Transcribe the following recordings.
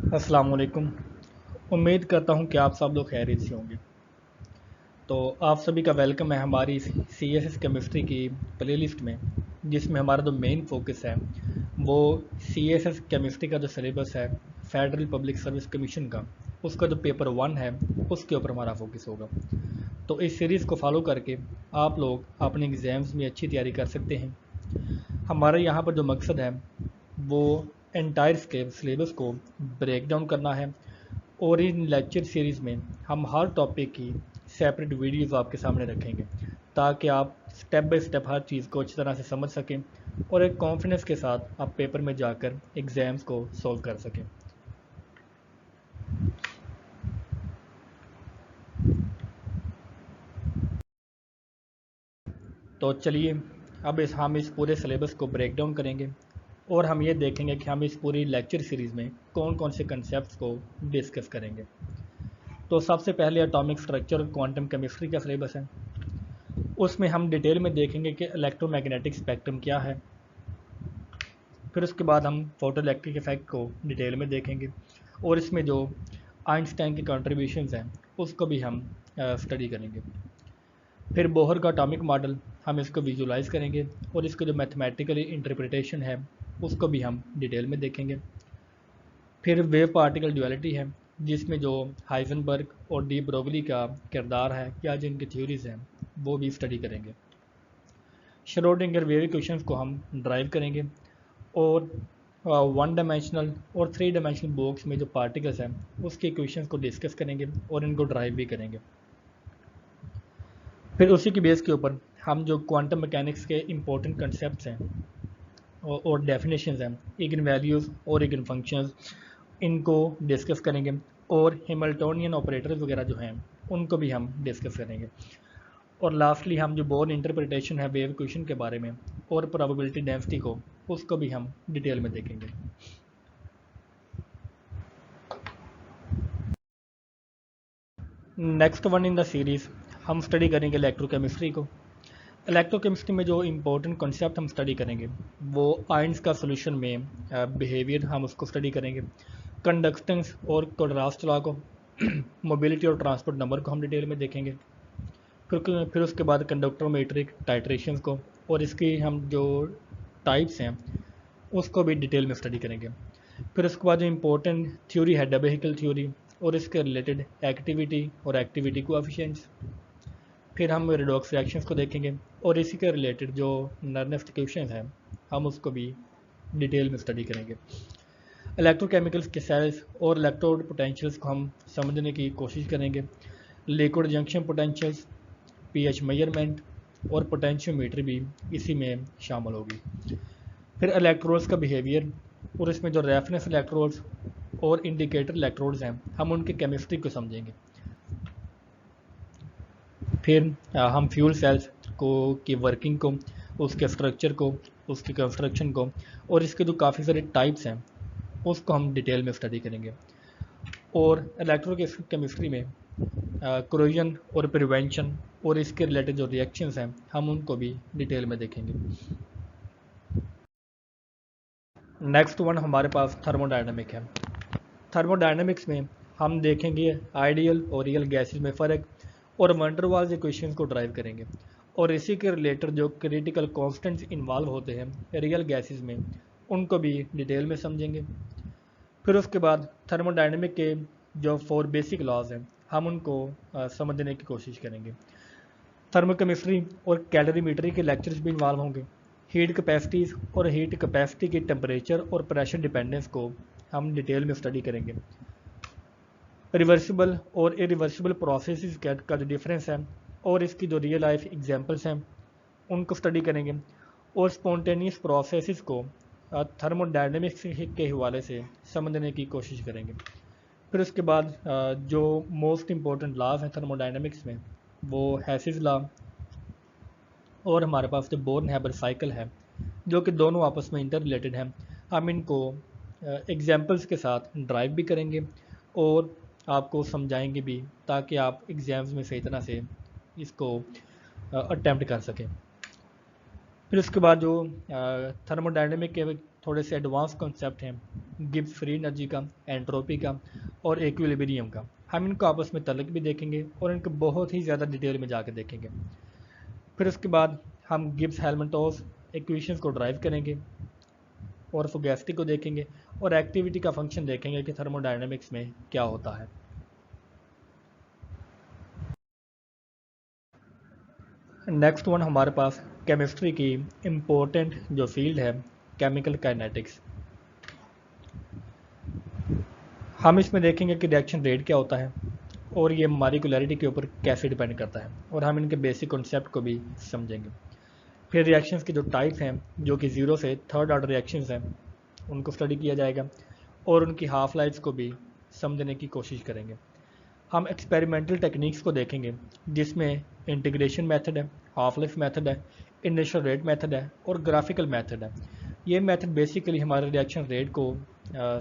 अस्सलाम वालेकुम। उम्मीद करता हूँ कि आप सब लोग खैरियत से होंगे। तो आप सभी का वेलकम है हमारी सी एस एस केमिस्ट्री की प्लेलिस्ट में, जिसमें हमारा जो मेन फोकस है वो सी एस एस केमिस्ट्री का जो सिलेबस है फेडरल पब्लिक सर्विस कमीशन का, उसका जो पेपर 1 है उसके ऊपर हमारा फोकस होगा। तो इस सीरीज़ को फॉलो करके आप लोग अपने एग्ज़ाम्स में अच्छी तैयारी कर सकते हैं। हमारे यहाँ पर जो मकसद है वो एंटायर सिलेबस को ब्रेक डाउन करना है, और इन लेक्चर सीरीज़ में हम हर टॉपिक की सेपरेट वीडियोस आपके सामने रखेंगे, ताकि आप स्टेप बाय स्टेप हर चीज़ को अच्छी तरह से समझ सकें और एक कॉन्फिडेंस के साथ आप पेपर में जाकर एग्ज़ाम्स को सॉल्व कर सकें। तो चलिए अब हम इस पूरे सिलेबस को ब्रेक डाउन करेंगे, और हम ये देखेंगे कि हम इस पूरी लेक्चर सीरीज़ में कौन कौन से कंसेप्ट को डिस्कस करेंगे। तो सबसे पहले एटॉमिक स्ट्रक्चर और क्वांटम केमिस्ट्री का सिलेबस है। उसमें हम डिटेल में देखेंगे कि इलेक्ट्रोमैग्नेटिक स्पेक्ट्रम क्या है। फिर उसके बाद हम फोटो इलेक्ट्रिक इफेक्ट को डिटेल में देखेंगे, और इसमें जो आइंस्टाइन की कंट्रीब्यूशंस हैं उसको भी हम स्टडी करेंगे। फिर बोहर का एटॉमिक मॉडल, हम इसको विजुलाइज करेंगे, और इसका जो मैथमेटिकली इंटरप्रिटेशन है उसको भी हम डिटेल में देखेंगे। फिर वेव पार्टिकल ड्यूअलिटी है, जिसमें जो हाइजनबर्ग और डी ब्रोगली का किरदार है या जिनकी थ्योरीज हैं वो भी स्टडी करेंगे। श्रोडिंगर वेव इक्वेशंस को हम ड्राइव करेंगे, और 1 डायमेंशनल और 3 डायमेंशनल बॉक्स में जो पार्टिकल्स हैं उसके इक्वेशंस को डिस्कस करेंगे और इनको ड्राइव भी करेंगे। फिर उसी की बेस के ऊपर हम जो क्वांटम मैकेनिक्स के इम्पोर्टेंट कंसेप्ट हैं और डेफिनेशंस हैं, इगन वैल्यूज़ और इगन फंक्शंस, इनको डिस्कस करेंगे, और हैमिल्टोनियन ऑपरेटर्स वगैरह जो हैं उनको भी हम डिस्कस करेंगे। और लास्टली हम जो बोर्न इंटरप्रिटेशन है वेव इक्वेशन के बारे में और प्रोबेबिलिटी डेंसिटी को, उसको भी हम डिटेल में देखेंगे। Next one in the series हम स्टडी करेंगे इलेक्ट्रोकेमिस्ट्री को। इलेक्ट्रोकेमिस्ट्री में जो इम्पोर्टेंट कॉन्सेप्ट हम स्टडी करेंगे वो आयंस का सोल्यूशन में बिहेवियर, हम उसको स्टडी करेंगे। कंडक्टेंस और कॉन्ट्रास्ट लॉ को, मोबिलिटी और ट्रांसपोर्ट नंबर को हम डिटेल में देखेंगे। फिर उसके बाद कंडक्टरोमेट्रिक टाइट्रेशंस को और इसकी हम जो टाइप्स हैं उसको भी डिटेल में स्टडी करेंगे। फिर उसके बाद जो इम्पोर्टेंट थ्योरी है डबल थ्योरी और इसके रिलेटेड एक्टिविटी और एक्टिविटी कोएफिशिएंट्स। फिर हम रिडॉक्स रिएक्शंस को देखेंगे, और इसी के रिलेटेड जो नर्नेस्ट इक्वेशंस हैं हम उसको भी डिटेल में स्टडी करेंगे। इलेक्ट्रोकेमिकल्स के सेल्स और इलेक्ट्रोड पोटेंशियल्स को हम समझने की कोशिश करेंगे। Liquid junction potentials, pH measurement और पोटेंशियोमीटर भी इसी में शामिल होगी। फिर इलेक्ट्रोड्स का बिहेवियर, और इसमें जो रेफरेंस इलेक्ट्रोड्स और इंडिकेटर इलेक्ट्रोड्स हैं हम उनकी केमिस्ट्री को समझेंगे। फिर हम फ्यूल सेल्स को की वर्किंग को, उसके स्ट्रक्चर को, उसके कंस्ट्रक्शन को, और इसके जो काफ़ी सारे टाइप्स हैं उसको हम डिटेल में स्टडी करेंगे। और इलेक्ट्रोकेमिस्ट्री में क्रोजन और प्रिवेंशन और इसके रिलेटेड जो रिएक्शंस हैं हम उनको भी डिटेल में देखेंगे। नेक्स्ट वन हमारे पास थर्मोडायनामिक है। थर्मोडायनामिक्स में हम देखेंगे आइडियल और रियल गैसेस में फ़र्क, और वंडर वाल्स इक्वेशंस को ड्राइव करेंगे, और इसी के रिलेटेड जो क्रिटिकल कॉन्स्टेंट्स इन्वॉल्व होते हैं रियल गैसेस में उनको भी डिटेल में समझेंगे। फिर उसके बाद थर्मोडायनामिक के जो 4 बेसिक लॉज हैं हम उनको समझने की कोशिश करेंगे। थर्मोकेमिस्ट्री और कैलोरीमेट्री के लेक्चर्स भी इन्वॉल्व होंगे। हीट कैपेसिटीज़ और हीट कैपेसिटी की टेम्परेचर और प्रेशर डिपेंडेंस को हम डिटेल में स्टडी करेंगे। रिवर्सिबल और इरिवर्सिबल प्रोसेसेस का जो डिफरेंस है और इसकी जो रियल लाइफ एग्जांपल्स हैं उनको स्टडी करेंगे, और स्पॉन्टेनियस प्रोसेसेस को थर्मोडायनेमिक्स के हवाले से समझने की कोशिश करेंगे। फिर उसके बाद जो मोस्ट इम्पोर्टेंट लॉज हैं थर्मोडायनेमिक्स में वो हैसिस लॉ, और हमारे पास जो बोर्न हैबर साइकिल है, जो कि दोनों आपस में इंटर रिलेटेड हैं। हम इनको एग्जाम्पल्स के साथ ड्राइव भी करेंगे और आपको समझाएंगे भी, ताकि आप एग्ज़ाम्स में सही तरह से इसको अटैम्प्ट कर सकें। फिर उसके बाद जो थर्मोडायनेमिक के थोड़े से एडवांस कॉन्सेप्ट हैं गिब्स फ्री एनर्जी का, एंट्रोपी का और इक्विलिब्रियम का। हम इनको आपस में तल्लक भी देखेंगे और इनको बहुत ही ज़्यादा डिटेल में जाकर देखेंगे। फिर उसके बाद हम गिब्स हेल्महोल्ट्ज़ इक्वेशंस को ड्राइव करेंगे और फुगैस्टी को देखेंगे और एक्टिविटी का फंक्शन देखेंगे कि थर्मोडायनामिक्स में क्या होता है। नेक्स्ट वन हमारे पास केमिस्ट्री की इम्पोर्टेंट जो फील्ड है, केमिकल काइनेटिक्स। हम इसमें देखेंगे कि रिएक्शन रेट क्या होता है और ये मॉलिक्यूलरिटी के ऊपर कैसे डिपेंड करता है, और हम इनके बेसिक कॉन्सेप्ट को भी समझेंगे। फिर रिएक्शंस के जो टाइप हैं, जो कि 0 से 3rd ऑर्डर रिएक्शंस हैं, उनको स्टडी किया जाएगा और उनकी हाफ लाइफ को भी समझने की कोशिश करेंगे। हम एक्सपेरिमेंटल टेक्निक्स को देखेंगे जिसमें इंटीग्रेशन मेथड है, हाफ लाइफ मेथड है, इनिशियल रेट मेथड है और ग्राफिकल मेथड है। ये मेथड बेसिकली हमारे रिएक्शन रेट को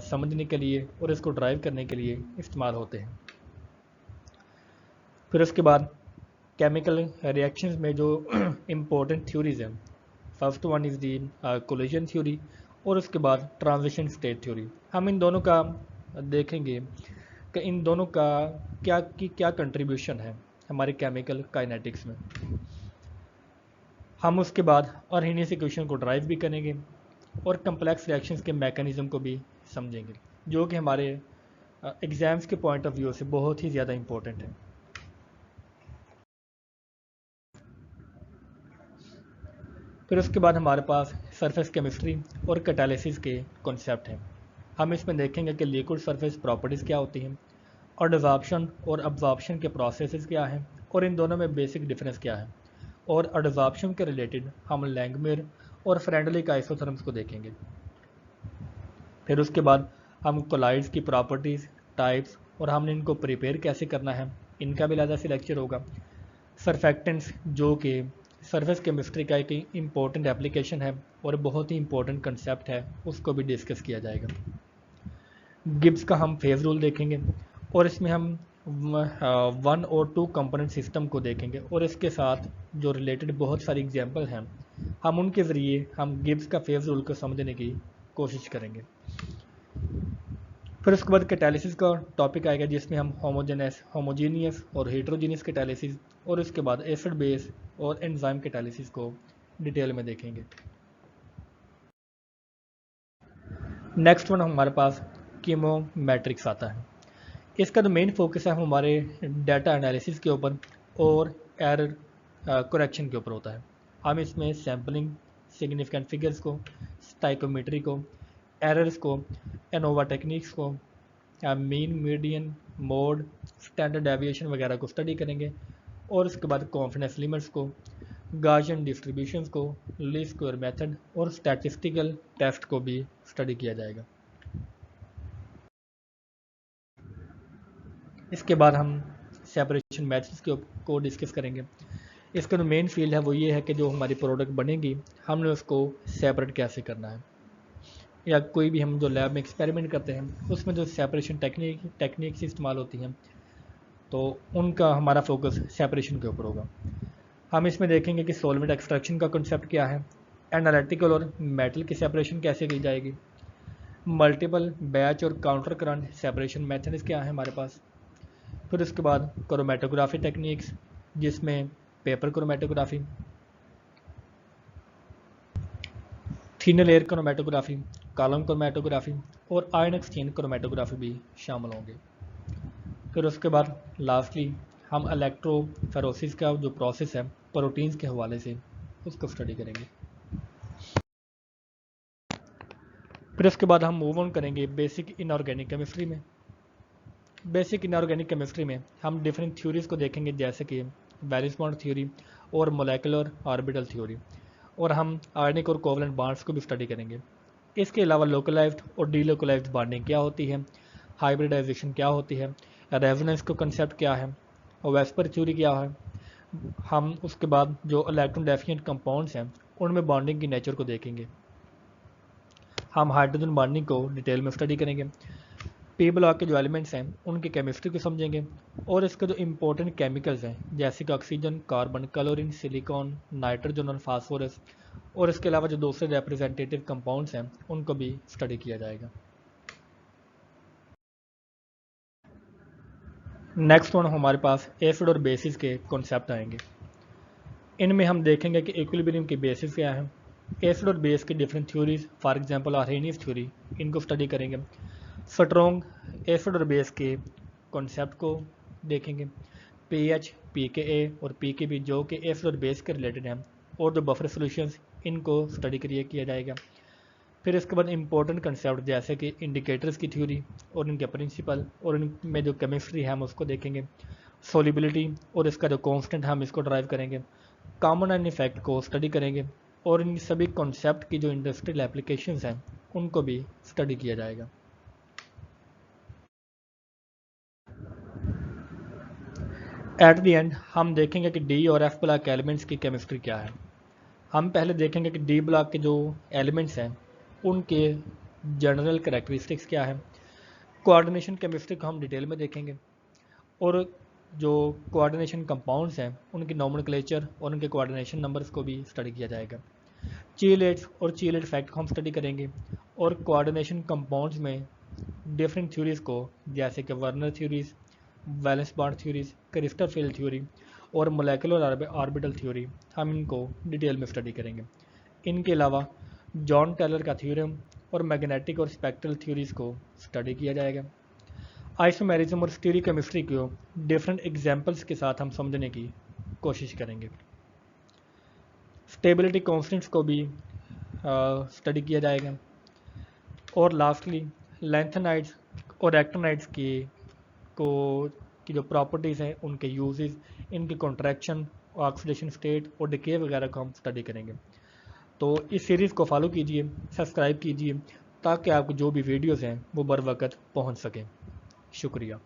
समझने के लिए और इसको ड्राइव करने के लिए इस्तेमाल होते हैं। फिर उसके बाद केमिकल रिएक्शंस में जो इम्पोर्टेंट थ्योरीज हैं, first one is the collision theory और उसके बाद ट्रांजिशन स्टेट थ्योरी। हम इन दोनों का देखेंगे कि इन दोनों का क्या कंट्रीब्यूशन है हमारे केमिकल काइनेटिक्स में। हम उसके बाद अर्हेनियस इक्वेशन को ड्राइव भी करेंगे और कम्प्लेक्स रिएक्शंस के मैकेनिज्म को भी समझेंगे, जो कि हमारे एग्ज़ाम्स के पॉइंट ऑफ व्यू से बहुत ही ज़्यादा इम्पोर्टेंट है। फिर उसके बाद हमारे पास सरफेस केमिस्ट्री और कैटालिसिस के कॉन्सेप्ट हैं। हम इसमें देखेंगे कि लिक्विड सरफेस प्रॉपर्टीज़ क्या होती हैं और डिज़ॉर्प्शन और अब्जॉर्प्शन के प्रोसेसेस क्या हैं और इन दोनों में बेसिक डिफरेंस क्या है, और डिज़ॉर्प्शन के रिलेटेड हम लैंगमियर और फ्रेंडलिक आइसोथर्म्स को देखेंगे। फिर उसके बाद हम कोलाइड्स की प्रॉपर्टीज़, टाइप्स और हमने इनको प्रिपेयर कैसे करना है, इनका भी अलग से लेक्चर होगा। सरफेक्टेंट्स, जो कि सरफेस केमिस्ट्री का एक इम्पोर्टेंट एप्लीकेशन है और बहुत ही इम्पोर्टेंट कंसेप्ट है, उसको भी डिस्कस किया जाएगा। गिब्स का हम फेज रूल देखेंगे और इसमें हम 1 और 2 कंपोनेंट सिस्टम को देखेंगे और इसके साथ जो रिलेटेड बहुत सारी एग्जांपल हैं, हम उनके ज़रिए हम गिब्स का फेज रूल को समझने की कोशिश करेंगे। फिर उसके बाद कैटालिसिस का टॉपिक आएगा जिसमें हम होमोजीनियस और हेट्रोजीनियस कैटालिसिस और उसके बाद एसिड बेस और एंजाइम कैटालिसिस को डिटेल में देखेंगे। नेक्स्ट वन हमारे पास कीमोमेट्रिक्स आता है। इसका जो मेन फोकस है हमारे डाटा एनालिसिस के ऊपर और एरर करेक्शन के ऊपर होता है। हम इसमें सैम्पलिंग, सिग्निफिकेंट फिगर्स को, स्टाइकोमेट्री को, एरर्स को, एनोवा टेक्निक्स को, mean, median, mode, standard deviation वगैरह को स्टडी करेंगे और उसके बाद कॉन्फिडेंस लिमिट्स को, गाउसियन डिस्ट्रीब्यूशंस को, लीस्ट स्क्वायर मेथड और स्टैटिस्टिकल टेस्ट को भी स्टडी किया जाएगा। इसके बाद हम सेपरेशन मेथड्स को डिस्कस करेंगे। इसका जो मेन फील्ड है वो ये है कि जो हमारी प्रोडक्ट बनेगी हमने उसको सेपरेट कैसे करना है, या कोई भी हम जो लैब में एक्सपेरिमेंट करते हैं उसमें जो सेपरेशन टेक्निक्स इस्तेमाल होती हैं तो उनका हमारा फोकस सेपरेशन के ऊपर होगा। हम इसमें देखेंगे कि सॉल्वेंट एक्सट्रैक्शन का कॉन्सेप्ट क्या है, एनालिटिकल और मेटल की सेपरेशन कैसे की जाएगी, मल्टीपल बैच और काउंटर करंट सेपरेशन मेथड्स क्या है हमारे पास। फिर उसके बाद क्रोमेटोग्राफी टेक्निक्स जिसमें paper chromatography, thin layer chromatography, column chromatography और आयन एक्सचेंज क्रोमेटोग्राफी भी शामिल होंगे। फिर उसके बाद लास्टली हम इलेक्ट्रोफेरोसिस का जो प्रोसेस है प्रोटीन्स के हवाले से उसको स्टडी करेंगे। फिर उसके बाद हम मूव ऑन करेंगे बेसिक इनऑर्गेनिक केमिस्ट्री में। बेसिक इनऑर्गेनिक केमिस्ट्री में हम डिफरेंट थ्योरीज को देखेंगे जैसे कि वैलेंस बॉन्ड थ्योरी और मोलेकुलर ऑर्बिटल थ्योरी, और हम आयनिक और कोवलेंट बॉन्ड्स को भी स्टडी करेंगे। इसके अलावा लोकलाइज्ड और डीलोकलाइज्ड बॉन्डिंग क्या होती है, हाइब्रिडाइजेशन क्या होती है, रेजोनेंस का कंसेप्ट क्या है और वेस्पर थ्योरी क्या है। हम उसके बाद जो इलेक्ट्रॉन डेफिशिएंट कंपाउंड्स हैं उनमें बॉन्डिंग की नेचर को देखेंगे। हम हाइड्रोजन बॉन्डिंग को डिटेल में स्टडी करेंगे। पी ब्लॉक के जो एलिमेंट्स हैं उनकी केमिस्ट्री को समझेंगे और इसके जो इम्पोर्टेंट केमिकल्स हैं जैसे कि oxygen, carbon, chlorine, silicon, nitrogen और फास्फोरस, और इसके अलावा जो दूसरे रिप्रेजेंटेटिव कंपाउंड्स हैं उनको भी स्टडी किया जाएगा। नेक्स्ट वन हमारे पास एसिड और बेसिस के कॉन्सेप्ट आएंगे। इनमें हम देखेंगे कि इक्विलिब्रियम की बेसिस क्या है, एसिड और बेस की different theories, for example Arrhenius theory, इनको स्टडी करेंगे। स्ट्रॉन्ग एसिड और बेस के कॉन्सेप्ट को देखेंगे। पीएच, पीकेए और पीकेबी जो कि एसिड और बेस के रिलेटेड हैं, और जो बफर सॉल्यूशंस, इनको स्टडी किया जाएगा। फिर इसके बाद इंपॉर्टेंट कंसेप्ट जैसे कि इंडिकेटर्स की थ्योरी और इनके प्रिंसिपल और इनमें जो केमिस्ट्री है हम उसको देखेंगे। सॉल्युबिलिटी और इसका जो कांस्टेंट है हम इसको ड्राइव करेंगे। कॉमन एंड इफेक्ट को स्टडी करेंगे और इन सभी कॉन्सेप्ट की जो इंडस्ट्रियल एप्लीकेशंस हैं उनको भी स्टडी किया जाएगा। एट द एंड हम देखेंगे कि डी और एफ ब्लॉक एलिमेंट्स की केमिस्ट्री क्या है। हम पहले देखेंगे कि डी ब्लॉक के जो एलिमेंट्स हैं उनके जनरल कैरेक्टरिस्टिक्स क्या है। कोऑर्डिनेशन केमिस्ट्री को हम डिटेल में देखेंगे और जो कोऑर्डिनेशन कंपाउंड्स हैं उनकी नॉमेनक्लेचर और उनके कोऑर्डिनेशन नंबर्स को भी स्टडी किया जाएगा। चीलेट्स और चीलेट फैक्ट को हम स्टडी करेंगे और कोऑर्डिनेशन कंपाउंड्स में डिफरेंट थ्योरीज को जैसे कि Werner theories, valence bond theories, crystal field theory और मोलेकुलर ऑर्बिटल थ्योरी हम इनको डिटेल में स्टडी करेंगे। इनके अलावा जॉन टेलर का थ्योरम और मैग्नेटिक और स्पेक्ट्रल थ्योरीज को स्टडी किया जाएगा। आइसोमेरिज्म और स्टीरियोकेमिस्ट्री को डिफरेंट एग्जांपल्स के साथ हम समझने की कोशिश करेंगे। स्टेबिलिटी कॉन्स्टेंट्स को भी स्टडी किया जाएगा। और लास्टली लेंथेनाइड्स और एक्टिनाइड्स की जो प्रॉपर्टीज़ हैं, उनके यूजेस, इनकी कॉन्ट्रैक्शन, ऑक्सीडेशन स्टेट और डिके वगैरह को हम स्टडी करेंगे। तो इस सीरीज़ को फॉलो कीजिए, सब्सक्राइब कीजिए ताकि आपको जो भी वीडियोज़ हैं वो बर वक्त पहुँच सकें। शुक्रिया।